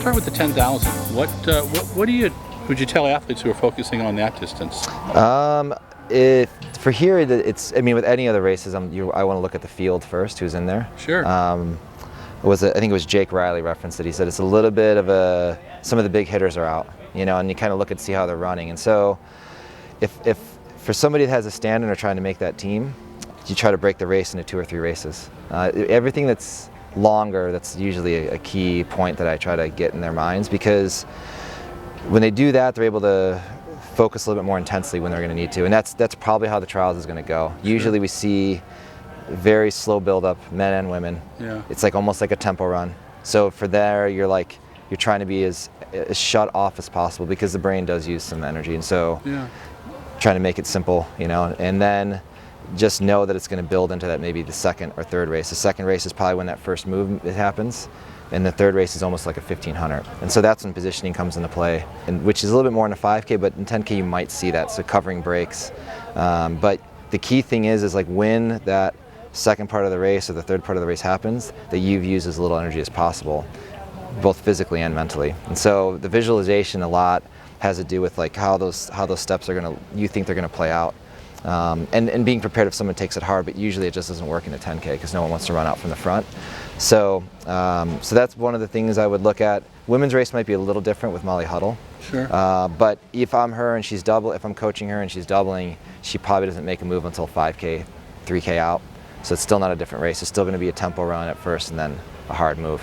start with the 10,000. What would you tell athletes who are focusing on that distance? For here, I mean, with any other races, I want to look at the field first, who's in there. Sure. I think it was Jake Riley referenced it. He said it's a little bit of some of the big hitters are out, and you kind of look and see how they're running. And so, if for somebody that has a stand-in or trying to make that team, you try to break the race into 2 or 3 races. Everything that's longer, that's usually a key point that I try to get in their minds, because when they do that, they're able to focus a little bit more intensely when they're going to need to, and that's probably how the trials is going to go. Sure. Usually we see very slow build-up, men and women. Yeah. It's like almost like a tempo run. So for there, you're trying to be as shut off as possible, because the brain does use some energy, and so trying to make it simple, and then just know that it's going to build into that, maybe the second or third race. The second race is probably when that first move happens, and the third race is almost like a 1500. And so that's when positioning comes into play, and which is a little bit more in a 5K, but in 10K you might see that, so covering breaks. But the key thing is like when that second part of the race or the third part of the race happens, that you've used as little energy as possible, both physically and mentally. And so the visualization a lot has to do with like how those steps you think they're gonna play out. And being prepared if someone takes it hard, but usually it just doesn't work in a 10K because no one wants to run out from the front. So that's one of the things I would look at. Women's race might be a little different with Molly Huddle. Sure. But if I'm her and if I'm coaching her and she's doubling, she probably doesn't make a move until 5K, 3K out. So it's still not a different race. It's still going to be a tempo run at first and then a hard move.